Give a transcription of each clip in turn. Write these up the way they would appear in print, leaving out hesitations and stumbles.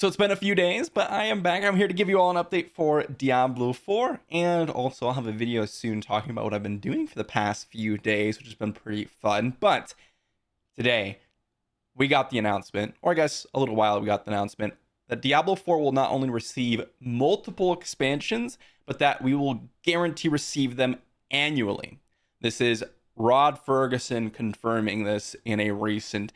So it's been a few days, but I am back. I'm here to give you all an update for Diablo 4, and also I'll have a video soon talking about what I've been doing for the past few days, which has been pretty fun. But today, we got the announcement, or I guess a little while we got the announcement, that Diablo 4 will not only receive multiple expansions, but that we will guarantee receive them annually. This is Rod Ferguson confirming this in a recent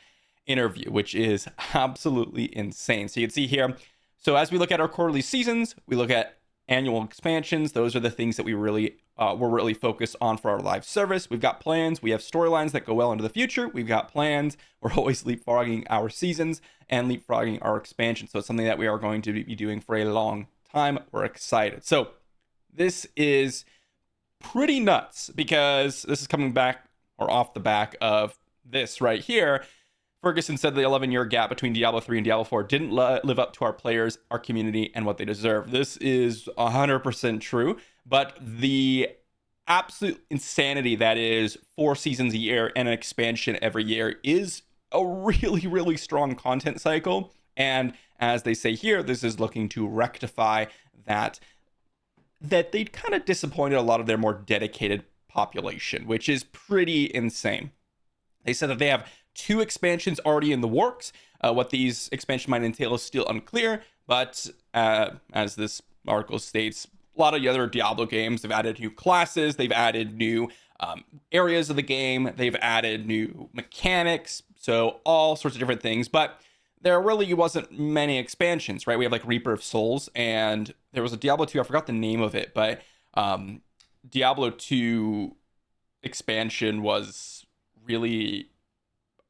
interview, which is absolutely insane. So you can see here. So as we look at our quarterly seasons, we look at annual expansions. Those are the things that we're really focused on for our live service. We've got plans. We have storylines that go well into the future. We've got plans. We're always leapfrogging our seasons and leapfrogging our expansion. So it's something that we are going to be doing for a long time. We're excited. So this is pretty nuts because this is coming back or off the back of this right here. Ferguson said the 11-year gap between Diablo 3 and Diablo 4 didn't live up to our players, our community, and what they deserve. This is 100% true, but the absolute insanity that is 4 seasons a year and an expansion every year is a really, really strong content cycle. And as they say here, this is looking to rectify that they kind of disappointed a lot of their more dedicated population, which is pretty insane. They said that they have 2 expansions already in the works. What these expansions might entail is still unclear, but as this article states, a lot of the other Diablo games have added new classes, they've added new areas of the game, they've added new mechanics, so all sorts of different things, but there really wasn't many expansions, right? We have like Reaper of Souls, and there was a Diablo 2, I forgot the name of it, but Diablo 2 expansion was really,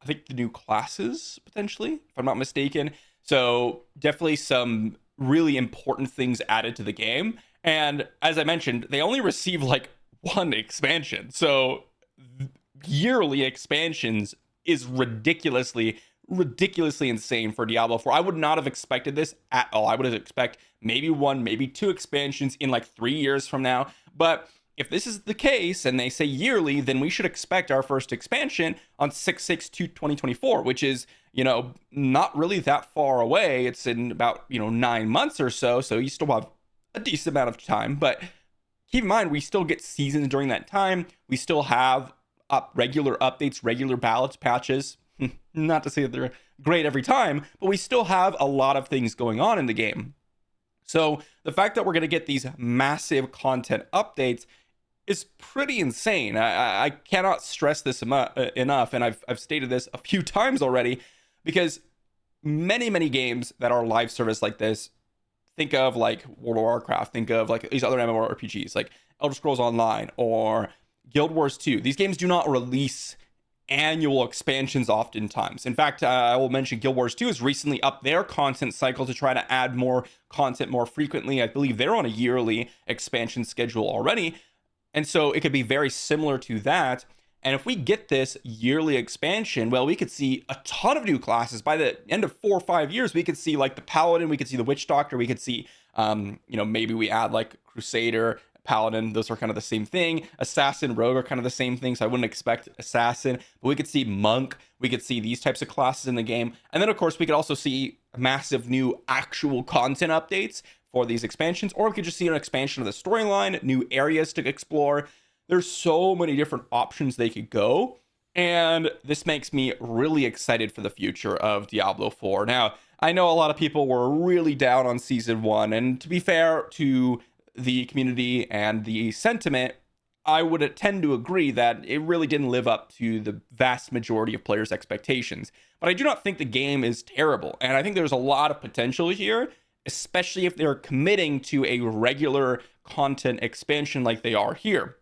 I think, the new classes, potentially, if I'm not mistaken. So definitely some really important things added to the game. And as I mentioned, they only receive like 1 expansion. So yearly expansions is ridiculously insane for Diablo 4. I would not have expected this at all. I would have expected maybe 1, maybe 2 expansions in like 3 years from now. But if this is the case and they say yearly, then we should expect our first expansion on 6/6/2024, which is, not really that far away. It's in about, 9 months or so. So you still have a decent amount of time. But keep in mind, we still get seasons during that time. We still have regular updates, regular balance patches. Not to say that they're great every time, but we still have a lot of things going on in the game. So the fact that we're going to get these massive content updates is pretty insane. I cannot stress this enough, and I've stated this a few times already, because many games that are live service like this, think of like World of Warcraft, think of like these other MMORPGs like Elder Scrolls Online or Guild Wars 2. These games do not release annual expansions oftentimes. In fact, I will mention Guild Wars 2 has recently upped their content cycle to try to add more content more frequently. I believe they're on a yearly expansion schedule already. And so it could be very similar to that. And if we get this yearly expansion, well, we could see a ton of new classes. By the end of 4 or 5 years, we could see like the Paladin, we could see the Witch Doctor, we could see, maybe we add like Crusader, Paladin. Those are kind of the same thing. Assassin, Rogue are kind of the same thing. So I wouldn't expect Assassin, but we could see Monk. We could see these types of classes in the game. And then, of course, we could also see massive new actual content updates for these expansions, or we could just see an expansion of the storyline, new areas to explore. There's so many different options they could go, and this makes me really excited for the future of Diablo 4. Now, I know a lot of people were really down on Season 1, and to be fair to the community and the sentiment, I would tend to agree that it really didn't live up to the vast majority of players' expectations. But I do not think the game is terrible, and I think there's a lot of potential here, especially if they're committing to a regular content expansion like they are here.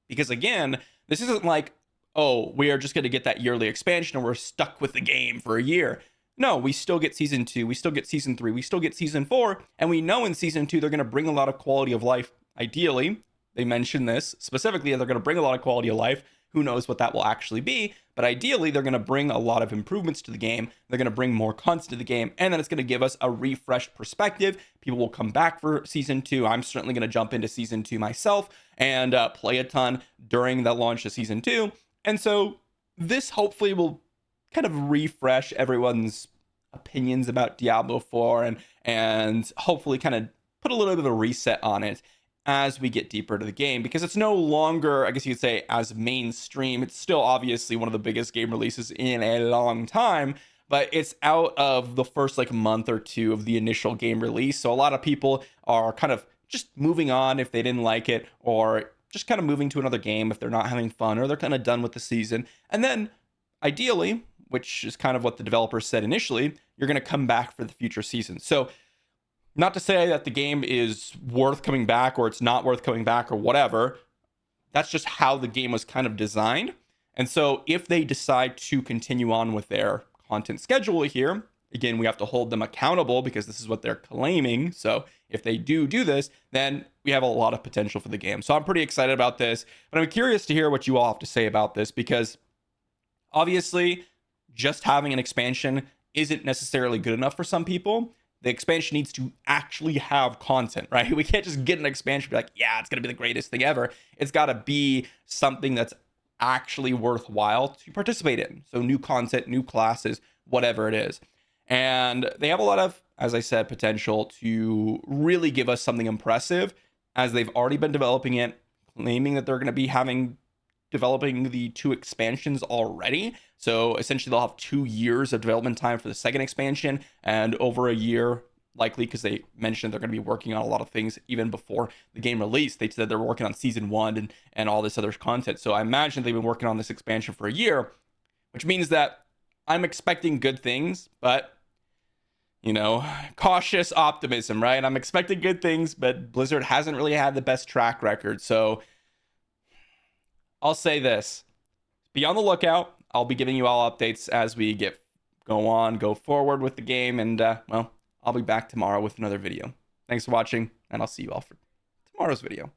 Because again, this isn't like, oh, we are just going to get that yearly expansion and we're stuck with the game for a year. No, we still get Season 2, we still get Season 3, we still get Season 4, and we know in Season 2 they're going to bring a lot of quality of life. Ideally, they mention this specifically, they're going to bring a lot of quality of life. Who knows what that will actually be, but ideally they're going to bring a lot of improvements to the game. They're going to bring more content to the game, and then it's going to give us a refreshed perspective. People will come back for Season 2. I'm certainly going to jump into Season 2 myself and play a ton during the launch of Season 2. And so this hopefully will kind of refresh everyone's opinions about Diablo 4 and hopefully kind of put a little bit of a reset on it as we get deeper into the game, because it's no longer, I guess you could say, as mainstream. It's still obviously one of the biggest game releases in a long time, but it's out of the first like month or two of the initial game release. So a lot of people are kind of just moving on if they didn't like it, or just kind of moving to another game if they're not having fun, or they're kind of done with the season. And then ideally, which is kind of what the developers said initially, you're going to come back for the future season. So not to say that the game is worth coming back or it's not worth coming back or whatever. That's just how the game was kind of designed. And so if they decide to continue on with their content schedule here, again, we have to hold them accountable because this is what they're claiming. So if they do this, then we have a lot of potential for the game. So I'm pretty excited about this, but I'm curious to hear what you all have to say about this, because obviously just having an expansion isn't necessarily good enough for some people. The expansion needs to actually have content, right? We can't just get an expansion and be like, yeah, it's going to be the greatest thing ever. It's got to be something that's actually worthwhile to participate in. So new content, new classes, whatever it is. And they have a lot of, as I said, potential to really give us something impressive, as they've already been developing it, claiming that they're going to be developing the 2 expansions already. So essentially they'll have 2 years of development time for the second expansion, and over a year likely, because they mentioned they're going to be working on a lot of things even before the game release. They said they're working on season 1 and all this other content. So I imagine they've been working on this expansion for a year, which means that I'm expecting good things, but cautious optimism, right? I'm expecting good things, but Blizzard hasn't really had the best track record. So I'll say this: be on the lookout. I'll be giving you all updates as we go forward with the game. And, well, I'll be back tomorrow with another video. Thanks for watching, and I'll see you all for tomorrow's video.